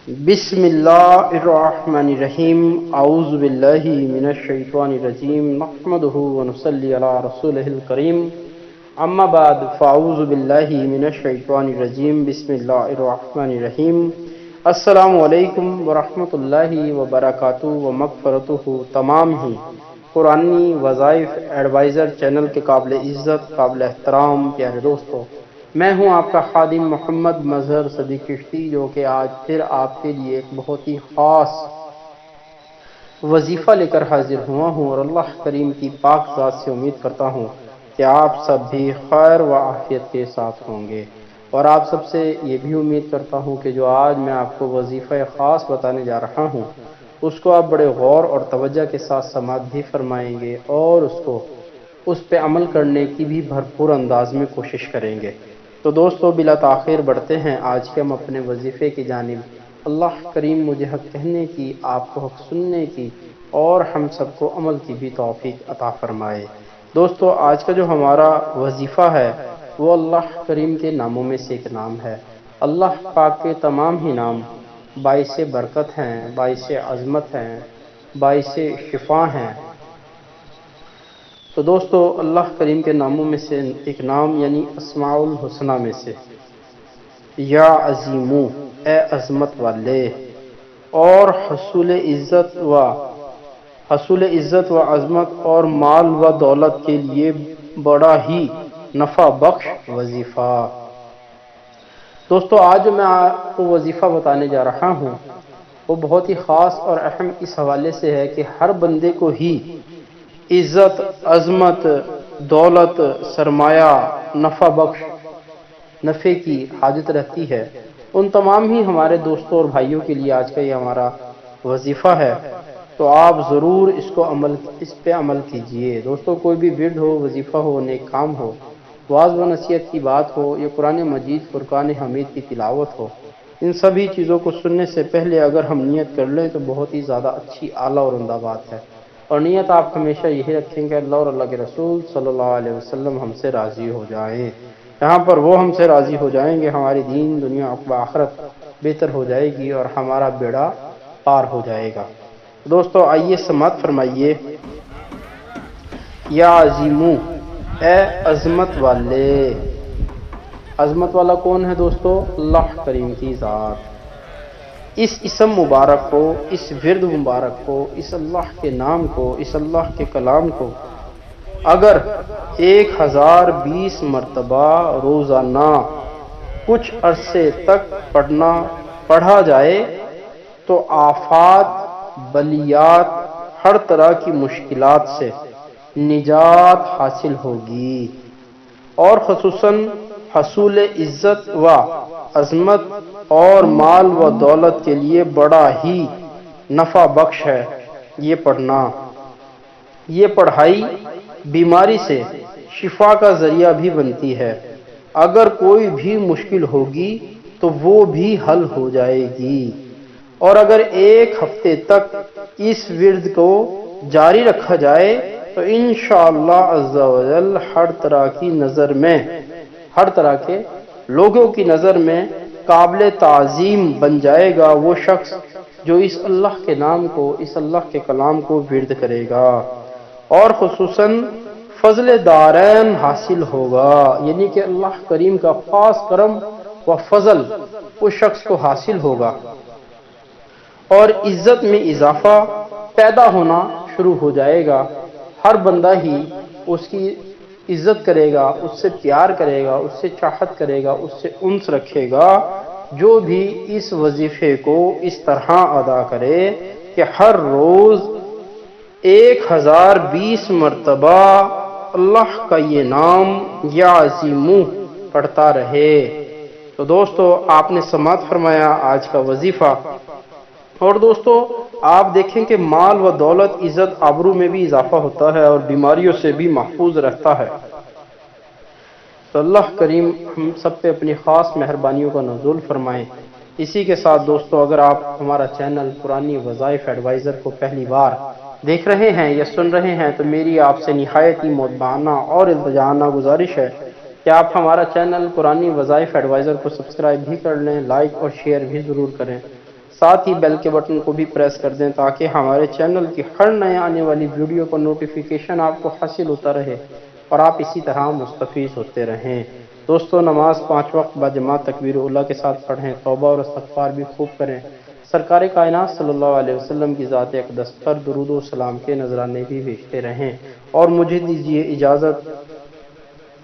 بسم اللہ الرحمن الرحیم اعوذ باللہ من الشیطان الرجیم نحمده ونصلی علی رسولہ الکریم اما بعد فاعوذ باللہ من الشیطان الرجیم بسم اللہ الرحمن الرحیم السلام علیکم ورحمۃ اللہ وبرکاتہ ومغفرتہ تمام ہی قرآنی وظائف ایڈوائزر چینل کے قابل عزت قابل احترام پیارے دوستو، میں ہوں آپ کا خادم محمد مظہر صدیق چشتی، جو کہ آج پھر آپ کے لیے ایک بہت ہی خاص وظیفہ لے کر حاضر ہوا ہوں، اور اللہ کریم کی پاک ذات سے امید کرتا ہوں کہ آپ سب بھی خیر و عافیت کے ساتھ ہوں گے، اور آپ سب سے یہ بھی امید کرتا ہوں کہ جو آج میں آپ کو وظیفہ خاص بتانے جا رہا ہوں اس کو آپ بڑے غور اور توجہ کے ساتھ سماعت بھی فرمائیں گے، اور اس پہ عمل کرنے کی بھی بھرپور انداز میں کوشش کریں گے۔ تو دوستو، بلا تاخیر بڑھتے ہیں آج کے ہم اپنے وظیفے کی جانب۔ اللہ کریم مجھے حق کہنے کی، آپ کو حق سننے کی، اور ہم سب کو عمل کی بھی توفیق عطا فرمائے۔ دوستو، آج کا جو ہمارا وظیفہ ہے وہ اللہ کریم کے ناموں میں سے ایک نام ہے۔ اللہ پاک کے تمام ہی نام باعث برکت ہیں، باعث عظمت ہیں، باعث شفا ہیں۔ تو دوستو، اللہ کریم کے ناموں میں سے ایک نام یعنی اسماء الحسنہ میں سے یا عظیمو، اے عظمت والے، اور حصول عزت و عظمت اور مال و دولت کے لیے بڑا ہی نفع بخش وظیفہ۔ دوستو، آج جو میں آپ کو وظیفہ بتانے جا رہا ہوں وہ بہت ہی خاص اور اہم اس حوالے سے ہے کہ ہر بندے کو ہی عزت، عظمت، دولت، سرمایہ، نفع بخش، نفع کی حاجت رہتی ہے۔ ان تمام ہی ہمارے دوستوں اور بھائیوں کے لیے آج کا یہ ہمارا وظیفہ ہے، تو آپ ضرور اس پہ عمل کیجئے۔ دوستو، کوئی بھی ورد ہو، وظیفہ ہو، نیک کام ہو، وعظ و نصیحت کی بات ہو، یا قرآن مجید فرقان حمید کی تلاوت ہو، ان سبھی چیزوں کو سننے سے پہلے اگر ہم نیت کر لیں تو بہت ہی زیادہ اچھی، اعلیٰ اور عمدہ بات ہے۔ اور نیت آپ ہمیشہ یہی رکھیں کہ اللہ اور اللہ کے رسول صلی اللہ علیہ وسلم ہم سے راضی ہو جائیں۔ یہاں پر وہ ہم سے راضی ہو جائیں گے، ہماری دین، دنیا و آخرت بہتر ہو جائے گی، اور ہمارا بیڑا پار ہو جائے گا۔ دوستو، آئیے سماعت فرمائیے۔ یا عظیمو، اے عظمت والے۔ عظمت والا کون ہے دوستو؟ اللہ کریم کی ذات۔ اس اسم مبارک کو، اس ورد مبارک کو، اس اللہ کے نام کو، اس اللہ کے کلام کو اگر 1020 مرتبہ روزانہ کچھ عرصے تک پڑھا جائے تو آفات، بلیات، ہر طرح کی مشکلات سے نجات حاصل ہوگی، اور خصوصاً حصول عزت و عظمت اور مال و دولت کے لیے بڑا ہی نفع بخش ہے یہ پڑھنا۔ یہ پڑھائی بیماری سے شفا کا ذریعہ بھی بنتی ہے۔ اگر کوئی بھی مشکل ہوگی تو وہ بھی حل ہو جائے گی، اور اگر 1 ہفتے تک اس ورد کو جاری رکھا جائے تو انشاءاللہ عز و جل ہر طرح کے لوگوں کی نظر میں قابل تعظیم بن جائے گا وہ شخص جو اس اللہ کے نام کو، اس اللہ کے کلام کو ورد کرے گا، اور خصوصاً فضل دارین حاصل ہوگا، یعنی کہ اللہ کریم کا خاص کرم و فضل اس شخص کو حاصل ہوگا، اور عزت میں اضافہ پیدا ہونا شروع ہو جائے گا۔ ہر بندہ ہی اس کی عزت کرے گا، اس سے پیار کرے گا، اس سے چاہت کرے گا، اس سے انس رکھے گا، جو بھی اس وظیفے کو اس طرح ادا کرے کہ ہر روز 1020 مرتبہ اللہ کا یہ نام یا عظیمو پڑھتا رہے۔ تو دوستو، آپ نے سماعت فرمایا آج کا وظیفہ، اور دوستو آپ دیکھیں کہ مال و دولت، عزت، آبرو میں بھی اضافہ ہوتا ہے، اور بیماریوں سے بھی محفوظ رہتا ہے۔ تو اللہ کریم ہم سب پہ اپنی خاص مہربانیوں کا نزول فرمائے۔ اسی کے ساتھ دوستو، اگر آپ ہمارا چینل قرآنی وظائف ایڈوائزر کو پہلی بار دیکھ رہے ہیں یا سن رہے ہیں تو میری آپ سے نہایت ہی مؤدبانہ اور التجانہ گزارش ہے کہ آپ ہمارا چینل قرآنی وظائف ایڈوائزر کو سبسکرائب بھی کر لیں، لائک اور شیئر بھی ضرور کریں۔ ساتھ ہی بیل کے بٹن کو بھی پریس کر دیں تاکہ ہمارے چینل کی ہر نئے آنے والی ویڈیو کا نوٹیفیکیشن آپ کو حاصل ہوتا رہے اور آپ اسی طرح مستفیض ہوتے رہیں۔ دوستو، نماز 5 وقت باجماعت تکبیر اولیٰ کے ساتھ پڑھیں، توبہ اور استغفار بھی خوب کریں، سرکار کائنات صلی اللہ علیہ وسلم کی ذات اقدس پر درود و سلام کے نذرانے بھی بھیجتے رہیں، اور مجھے دیجیے اجازت،